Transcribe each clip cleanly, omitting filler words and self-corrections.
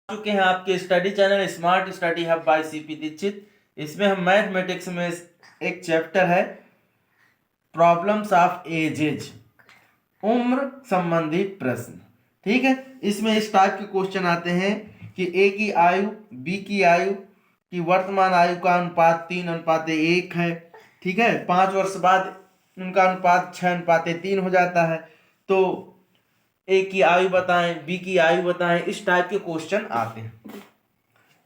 चुके हैं आपके study channel Smart Study Hub by CP Dikshit. इसमें हम मैथमेटिक्स में एक चैप्टर है प्रॉब्लम्स ऑफ एजेज, उम्र संबंधित प्रश्न। ठीक है, इसमें इस टाइप के क्वेश्चन आते हैं कि ए की आयु बी की आयु की वर्तमान आयु का अनुपात 3:1 है। ठीक है, 5 वर्ष बाद उनका अनुपात 6:3 हो जाता है। तो ए की आयु बताएं, बी की आयु बताएं, इस टाइप के क्वेश्चन आते हैं।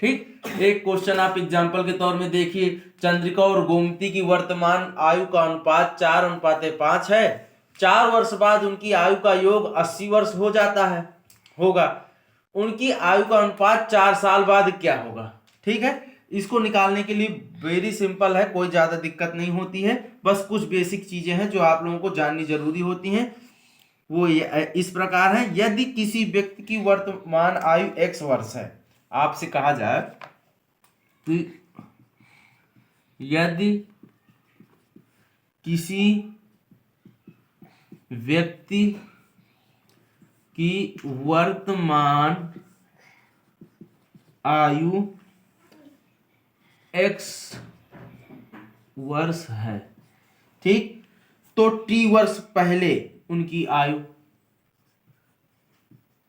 ठीक, एक क्वेश्चन आप एग्जांपल के तौर में देखिए, चंद्रिका और गोमती की वर्तमान आयु का अनुपात 4:5 है। 4 वर्ष बाद उनकी आयु का योग 80 वर्ष हो जाता है होगा। उनकी आयु का अनुपात 4 साल बाद क्या होगा? ठीक है, इसको निकालने के लिए वेरी सिंपल है, कोई ज्यादा दिक्कत नहीं होती है। बस कुछ बेसिक चीजें हैं जो आप लोगों को जाननी जरूरी होती हैं। वो इस प्रकार है, यदि किसी व्यक्ति की वर्तमान आयु x वर्ष है, आपसे कहा जाए कि यदि किसी व्यक्ति की वर्तमान आयु x वर्ष है, ठीक, तो t वर्ष पहले उनकी आयु,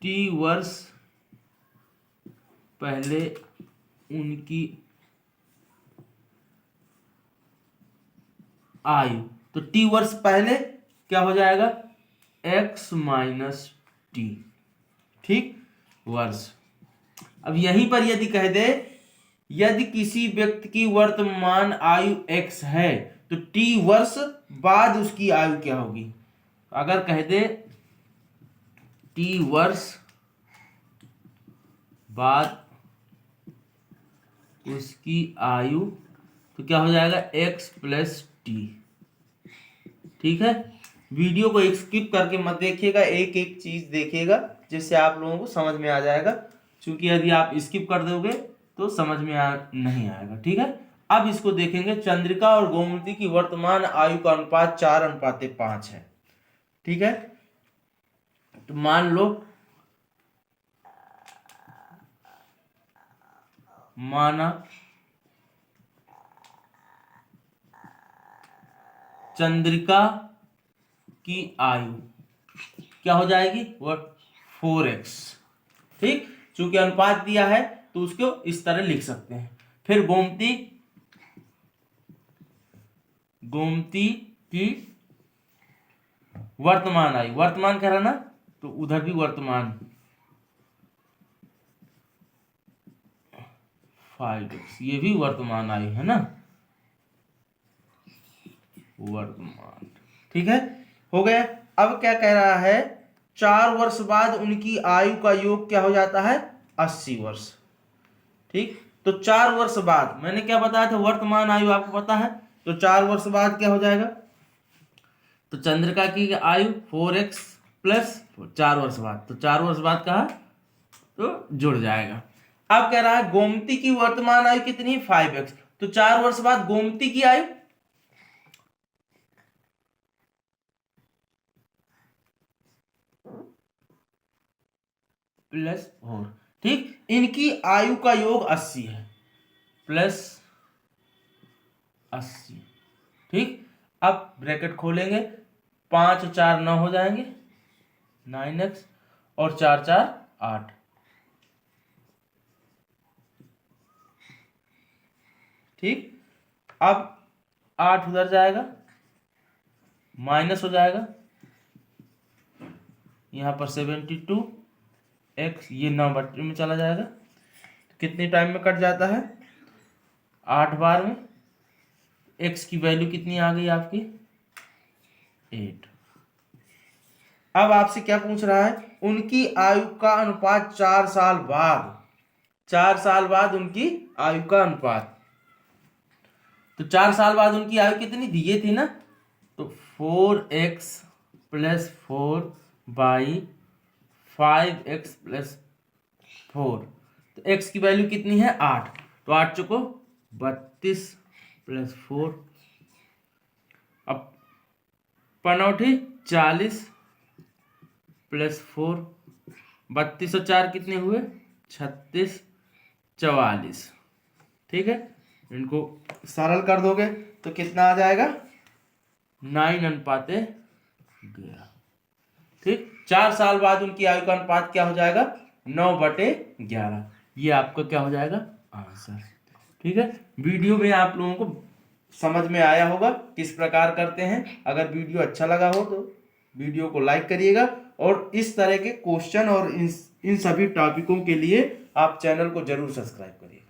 t वर्ष पहले उनकी आयु, तो t वर्ष पहले क्या हो जाएगा? x माइनस टी, ठीक, वर्ष। अब यहीं पर यदि कह दे यदि किसी व्यक्ति की वर्तमान आयु x है तो t वर्ष बाद उसकी आयु क्या होगी? अगर कह दे t वर्ष बाद उसकी आयु तो क्या हो जाएगा? x plus T. ठीक है, वीडियो को स्किप करके मत देखिएगा, एक एक चीज देखिएगा जिससे आप लोगों को समझ में आ जाएगा, क्योंकि यदि आप स्किप कर दोगे तो समझ में नहीं आएगा। ठीक है, अब इसको देखेंगे, चंद्रिका और गोमती की वर्तमान आयु का अनुपात 4:5 है। ठीक है, तो मान लो माना चंद्रिका की आयु क्या हो जाएगी? वो 4x। ठीक, चूंकि अनुपात दिया है तो उसको इस तरह लिख सकते हैं। फिर गोमती की वर्तमान आयु, वर्तमान कह रहा ना, तो उधर भी वर्तमान 5x, ये भी वर्तमान आयु है ना, वर्तमान। ठीक है, हो गया। अब क्या कह रहा है? 4 वर्ष बाद उनकी आयु का योग क्या हो जाता है? 80 वर्ष। ठीक, तो 4 वर्ष बाद मैंने क्या बताया था? वर्तमान आयु आपको पता है, तो 4 वर्ष बाद क्या हो जाएगा? तो चंद्रिका की आयु 4x प्लस 4 वर्ष बाद, तो 4 वर्ष बाद कहा तो जुड़ जाएगा। अब कह रहा है गोमती की वर्तमान आयु कितनी? 5x, तो 4 वर्ष बाद गोमती की आयु प्लस 4। ठीक, इनकी आयु का योग 80 है, प्लस 80। ठीक, अब ब्रैकेट खोलेंगे, 5 और 4 9 हो जाएंगे, 9x, और 4 4 8। ठीक, अब 8 उधर जाएगा, माइनस हो जाएगा, यहां पर 72x, ये 9 में चला जाएगा, तो कितने टाइम में कट जाता है? 8 बार में। x की वैल्यू कितनी आ गई आपकी? 8। अब आपसे क्या पूछ रहा है? उनकी आयु का अनुपात 4 साल बाद, 4 साल बाद उनकी आयु का अनुपात, तो 4 साल बाद उनकी आयु कितनी दी? ये थी ना, तो 4x plus 4 by 5x plus 4, तो x की वैल्यू कितनी है? 8, तो 8 चुको 32 प्लस 4, अब पनौठी 40 प्लस 4, 32 और 4 कितने हुए? 36 44। ठीक है, इनको सरल कर दोगे तो कितना आ जाएगा 9:11। ठीक, 4 साल बाद उनकी आयु का अनुपात क्या हो जाएगा 9/11। ये आपका क्या हो जाएगा आंसर। ठीक है, वीडियो में आप लोगों को समझ में आया होगा किस प्रकार करते हैं। अगर वीडियो अच्छा लगा हो तो वीडियो को लाइक करिएगा और इस तरह के क्वेश्चन और इन सभी टॉपिकों के लिए आप चैनल को जरूर सब्सक्राइब करिए।